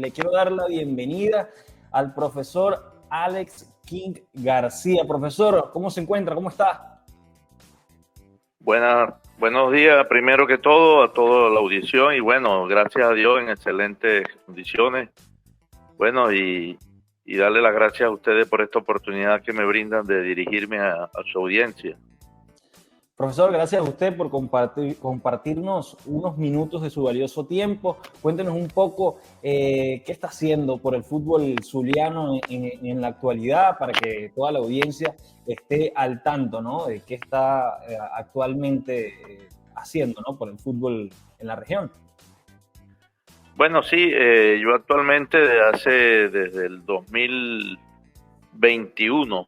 Le quiero dar la bienvenida al profesor Alex King García. Profesor, ¿cómo se encuentra? ¿Cómo está? Buenos días, primero que todo, a toda la audición y bueno, gracias a Dios en excelentes condiciones. Bueno, y darle las gracias a ustedes por esta oportunidad que me brindan de dirigirme a su audiencia. Profesor, gracias a usted por compartirnos unos minutos de su valioso tiempo. Cuéntenos un poco qué está haciendo por el fútbol zuliano en la actualidad para que toda la audiencia esté al tanto, ¿no?, de qué está actualmente haciendo, ¿no?, por el fútbol en la región. Bueno, sí, yo actualmente desde el 2021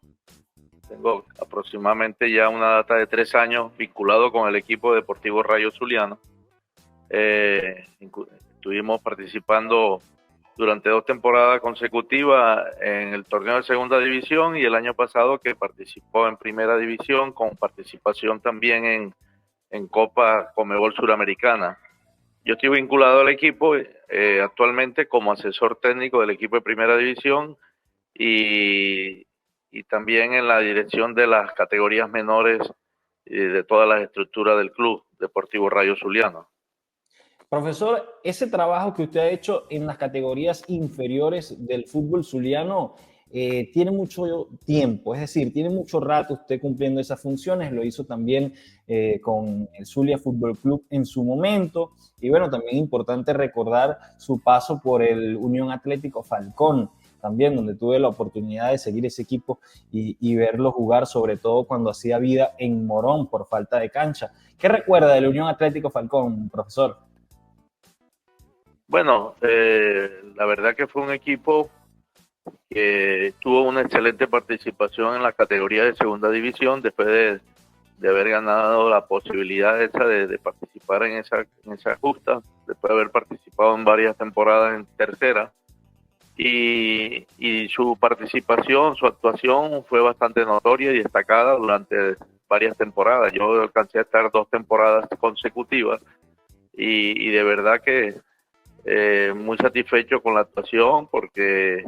tengo aproximadamente ya una data de 3 años vinculado con el equipo deportivo Rayo Zuliano. Estuvimos participando durante 2 temporadas consecutivas en el torneo de segunda división y el año pasado que participó en primera división con participación también en Copa Conmebol Suramericana. Yo estoy vinculado al equipo actualmente como asesor técnico del equipo de primera división y, y también en la dirección de las categorías menores de todas las estructuras del Club Deportivo Rayo Zuliano. Profesor, ese trabajo que usted ha hecho en las categorías inferiores del fútbol zuliano tiene mucho tiempo, es decir, tiene mucho rato usted cumpliendo esas funciones, lo hizo también con el Zulia Fútbol Club en su momento, y bueno, también importante recordar su paso por el Unión Atlético Falcón, también donde tuve la oportunidad de seguir ese equipo y verlo jugar, sobre todo cuando hacía vida en Morón por falta de cancha. ¿Qué recuerda del Unión Atlético Falcón, profesor? Bueno, la verdad que fue un equipo que tuvo una excelente participación en la categoría de segunda división después de haber ganado la posibilidad esa de participar en esa justa, después de haber participado en varias temporadas en tercera. Y su participación, su actuación fue bastante notoria y destacada durante varias temporadas. Yo alcancé a estar 2 temporadas consecutivas y de verdad que muy satisfecho con la actuación porque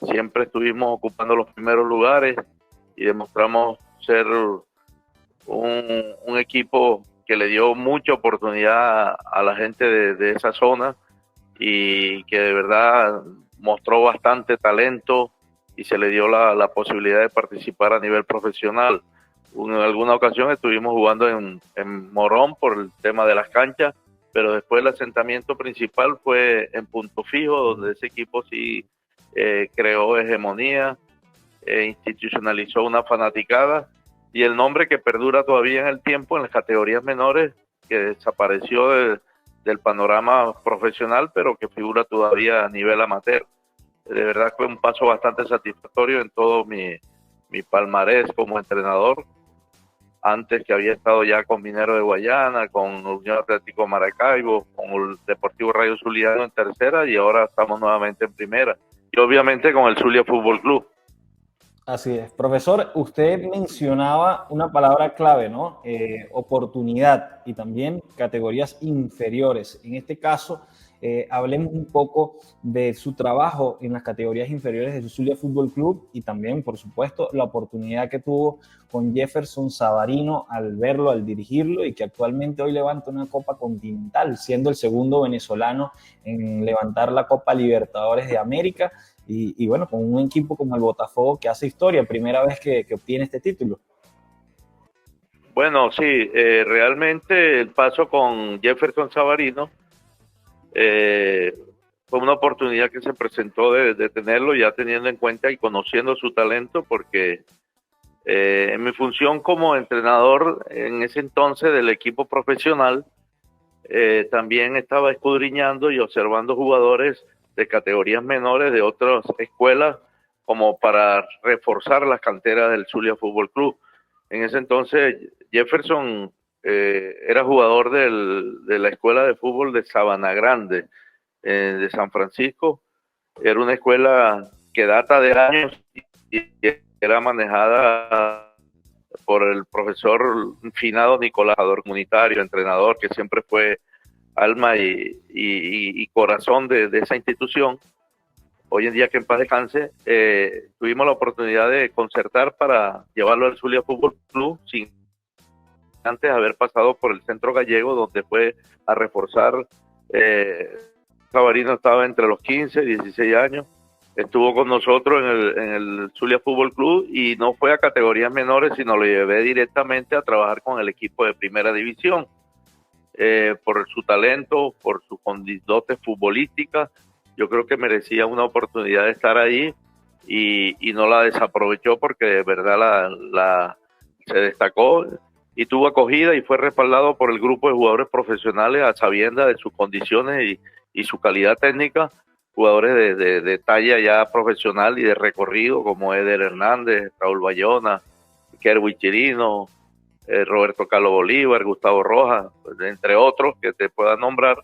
siempre estuvimos ocupando los primeros lugares y demostramos ser un equipo que le dio mucha oportunidad a la gente de esa zona y que de verdad mostró bastante talento y se le dio la posibilidad de participar a nivel profesional. En alguna ocasión estuvimos jugando en Morón por el tema de las canchas, pero después el asentamiento principal fue en Punto Fijo, donde ese equipo sí creó hegemonía, institucionalizó una fanaticada y el nombre que perdura todavía en el tiempo en las categorías menores, que desapareció del panorama profesional, pero que figura todavía a nivel amateur. De verdad fue un paso bastante satisfactorio en todo mi palmarés como entrenador, antes que había estado ya con Minero de Guayana, con Unión Atlético Maracaibo, con el Deportivo Rayo Zuliano en tercera y ahora estamos nuevamente en primera. Y obviamente con el Zulia Fútbol Club. Así es. Profesor, usted mencionaba una palabra clave, ¿no? Oportunidad y también categorías inferiores. En este caso, hablemos un poco de su trabajo en las categorías inferiores de Zulia Fútbol Club y también, por supuesto, la oportunidad que tuvo con Jefferson Savarino al verlo, al dirigirlo y que actualmente hoy levanta una Copa Continental, siendo el segundo venezolano en levantar la Copa Libertadores de América. Y bueno, con un equipo como el Botafogo que hace historia, primera vez que obtiene este título. Bueno, sí, realmente el paso con Jefferson Savarino fue una oportunidad que se presentó de tenerlo ya teniendo en cuenta y conociendo su talento, porque en mi función como entrenador en ese entonces del equipo profesional, también estaba escudriñando y observando jugadores de categorías menores de otras escuelas como para reforzar las canteras del Zulia Fútbol Club. En ese entonces Jefferson era jugador de la escuela de fútbol de Sabana Grande, de San Francisco. Era una escuela que data de años y era manejada por el profesor finado Nicolás, comunitario, entrenador, que siempre fue alma y corazón de esa institución. hoy en día que en paz descanse, tuvimos la oportunidad de concertar para llevarlo al Zulia Fútbol Club sin antes haber pasado por el Centro Gallego, donde fue a reforzar. Savarino estaba entre los 15 y 16 años, estuvo con nosotros en el Zulia Fútbol Club y no fue a categorías menores, sino lo llevé directamente a trabajar con el equipo de primera división. Por su talento, por sus dotes futbolísticas, yo creo que merecía una oportunidad de estar ahí y no la desaprovechó porque de verdad se destacó y tuvo acogida y fue respaldado por el grupo de jugadores profesionales a sabiendas de sus condiciones y su calidad técnica, jugadores de talla ya profesional y de recorrido como Eder Hernández, Raúl Bayona, Kerwin Chirino, Roberto Carlos Bolívar, Gustavo Rojas, entre otros que te pueda nombrar,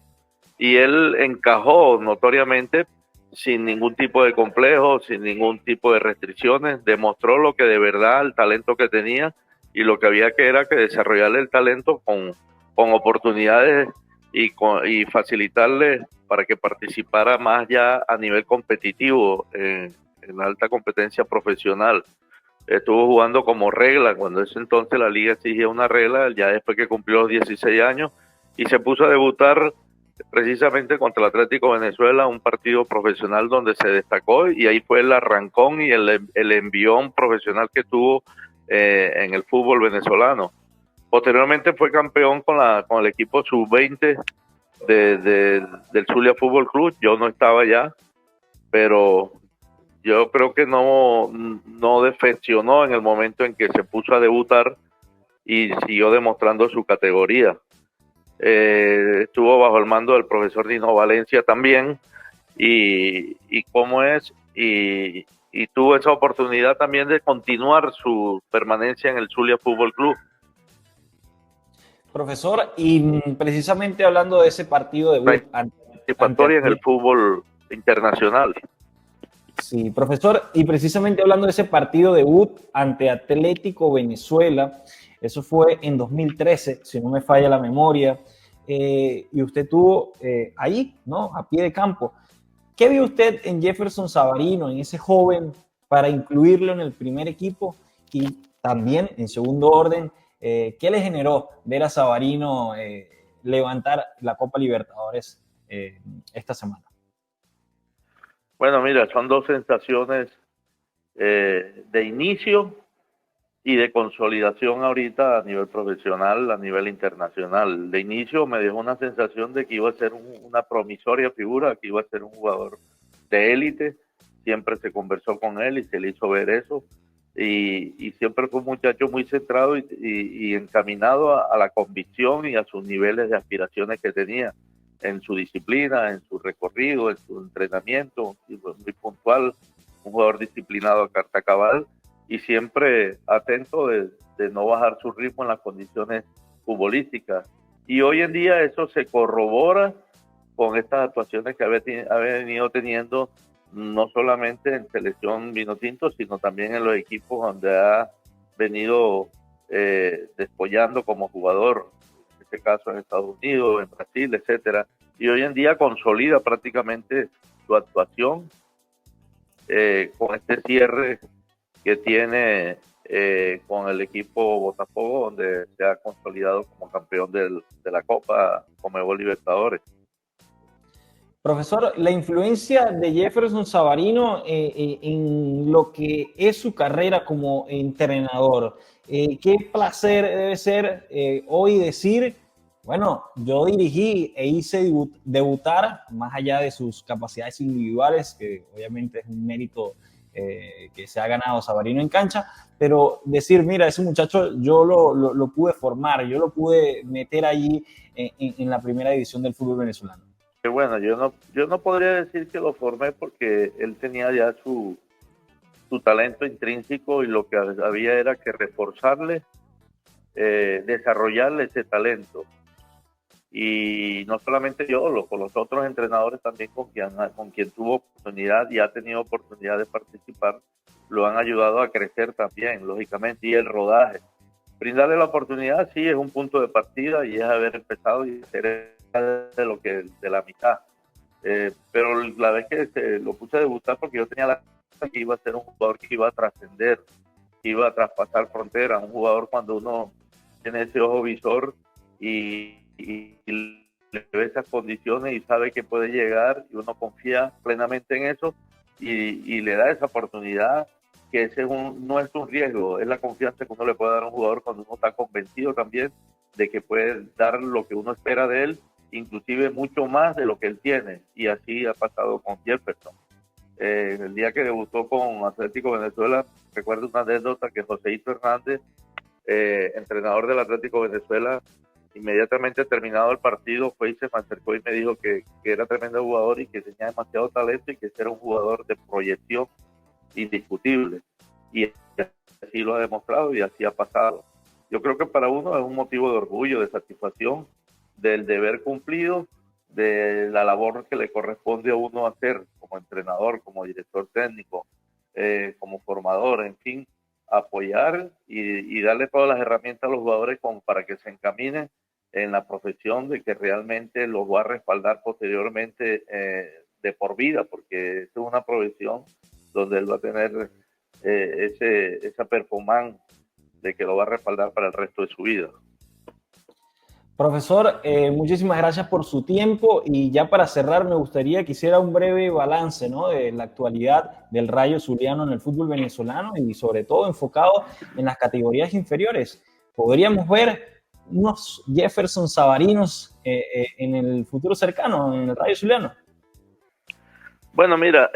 y él encajó notoriamente sin ningún tipo de complejo, sin ningún tipo de restricciones, demostró lo que de verdad, el talento que tenía y lo que había que era que desarrollarle el talento con oportunidades y facilitarle para que participara más ya a nivel competitivo en la alta competencia profesional. Estuvo jugando como regla, cuando ese entonces la liga exigía una regla, ya después que cumplió los 16 años, y se puso a debutar precisamente contra el Atlético Venezuela, un partido profesional donde se destacó, y ahí fue el arrancón y el envión profesional que tuvo en el fútbol venezolano. Posteriormente fue campeón con el equipo sub-20 del Zulia Fútbol Club. Yo no estaba allá, pero yo creo que no defeccionó en el momento en que se puso a debutar y siguió demostrando su categoría. Estuvo bajo el mando del profesor Dino Valencia también y tuvo esa oportunidad también de continuar su permanencia en el Zulia Fútbol Club. Profesor, y precisamente hablando de ese partido de participatoria en el fútbol internacional. Sí, profesor, y precisamente hablando de ese partido debut ante Atlético Venezuela, eso fue en 2013, si no me falla la memoria, y usted estuvo ahí, ¿no? A pie de campo. ¿Qué vio usted en Jefferson Savarino, en ese joven, para incluirlo en el primer equipo? Y también, en segundo orden, ¿qué le generó ver a Savarino levantar la Copa Libertadores esta semana? Bueno, mira, son dos sensaciones de inicio y de consolidación ahorita a nivel profesional, a nivel internacional. De inicio me dejó una sensación de que iba a ser una promisoria figura, que iba a ser un jugador de élite. Siempre se conversó con él y se le hizo ver eso. Y siempre fue un muchacho muy centrado y encaminado a la convicción y a sus niveles de aspiraciones que tenía en su disciplina, en su recorrido, en su entrenamiento, muy puntual, un jugador disciplinado a carta cabal y siempre atento de no bajar su ritmo en las condiciones futbolísticas. Y hoy en día eso se corrobora con estas actuaciones que ha venido teniendo no solamente en selección vinotinto, sino también en los equipos donde ha venido despollando como jugador, en este caso en Estados Unidos, en Brasil, etcétera, y hoy en día consolida prácticamente su actuación con este cierre que tiene con el equipo Botafogo, donde se ha consolidado como campeón de la Copa Conmebol Libertadores. Profesor, la influencia de Jefferson Savarino en lo que es su carrera como entrenador. Qué placer debe ser hoy decir, bueno, yo dirigí e hice debutar, más allá de sus capacidades individuales, que obviamente es un mérito que se ha ganado Savarino en cancha, pero decir, mira, ese muchacho yo lo pude formar, yo lo pude meter allí en la primera división del fútbol venezolano. Bueno, yo no podría decir que lo formé porque él tenía ya su talento intrínseco y lo que había era que reforzarle, desarrollarle ese talento. Y no solamente yo, con los otros entrenadores también con quien tuvo oportunidad y ha tenido oportunidad de participar, lo han ayudado a crecer también, lógicamente, y el rodaje. Brindarle la oportunidad, sí, es un punto de partida y es haber empezado y ser de la mitad. Pero la vez que lo puse a debutar, porque yo tenía la que iba a ser un jugador que iba a trascender, que iba a traspasar fronteras, un jugador cuando uno tiene ese ojo visor y le ve esas condiciones y sabe que puede llegar y uno confía plenamente en eso y le da esa oportunidad, que ese no es un riesgo, es la confianza que uno le puede dar a un jugador cuando uno está convencido también de que puede dar lo que uno espera de él, inclusive mucho más de lo que él tiene, y así ha pasado con Jefferson. El día que debutó con Atlético Venezuela, recuerdo una anécdota que Joséito Hernández, entrenador del Atlético Venezuela, inmediatamente terminado el partido, fue y se me acercó y me dijo que era tremendo jugador y que tenía demasiado talento y que era un jugador de proyección indiscutible. Y así lo ha demostrado y así ha pasado. Yo creo que para uno es un motivo de orgullo, de satisfacción, del deber cumplido, de la labor que le corresponde a uno hacer como entrenador, como director técnico, como formador, en fin, apoyar y darle todas las herramientas a los jugadores como para que se encaminen en la profesión de que realmente los va a respaldar posteriormente de por vida, porque es una profesión donde él va a tener esa performance de que lo va a respaldar para el resto de su vida. Profesor, muchísimas gracias por su tiempo y ya para cerrar me gustaría que hiciera un breve balance, ¿no?, de la actualidad del Rayo Zuliano en el fútbol venezolano y sobre todo enfocado en las categorías inferiores. ¿Podríamos ver unos Jefferson Savarinos en el futuro cercano en el Rayo Zuliano? Bueno, mira,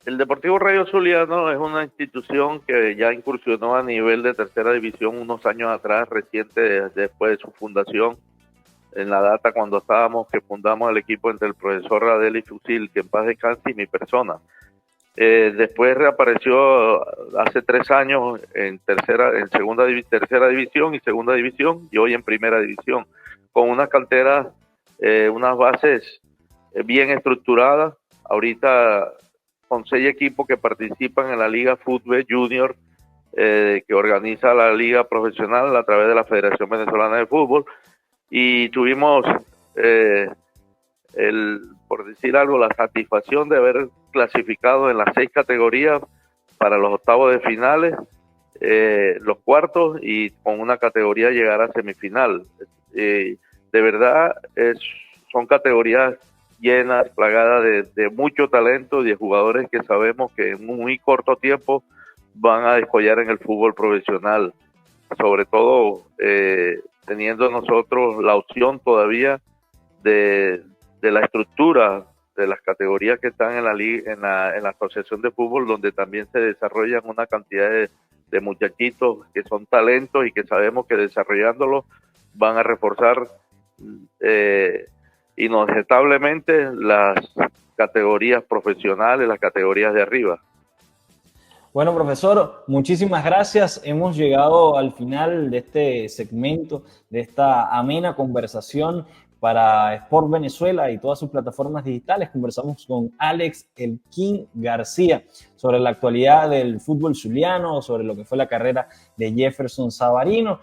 el Deportivo Rayo Zuliano es una institución que ya incursionó a nivel de tercera división unos años atrás, reciente después de su fundación, en la data cuando que fundamos el equipo entre el profesor Radel y Fusil, que en paz descanse, y mi persona. Después reapareció hace 3 años en tercera división y segunda división, y hoy en primera división, con una cantera, unas bases bien estructuradas. Ahorita con 6 equipos que participan en la Liga Fútbol Junior, que organiza la Liga Profesional a través de la Federación Venezolana de Fútbol, y tuvimos, por decir algo, la satisfacción de haber clasificado en las 6 categorías para los octavos de finales, los cuartos, y con una categoría llegar a semifinal. De verdad, son categorías llenas, plagadas de mucho talento y de jugadores que sabemos que en un muy corto tiempo van a descollar en el fútbol profesional, sobre todo teniendo nosotros la opción todavía de la estructura de las categorías que están en la asociación de fútbol, donde también se desarrollan una cantidad de muchachitos que son talentos y que sabemos que desarrollándolos van a reforzar inobjetablemente las categorías profesionales, las categorías de arriba. Bueno, profesor, muchísimas gracias. Hemos llegado al final de este segmento, de esta amena conversación para Sport Venezuela y todas sus plataformas digitales. Conversamos con Alex Elkin García sobre la actualidad del fútbol zuliano, sobre lo que fue la carrera de Jefferson Savarino.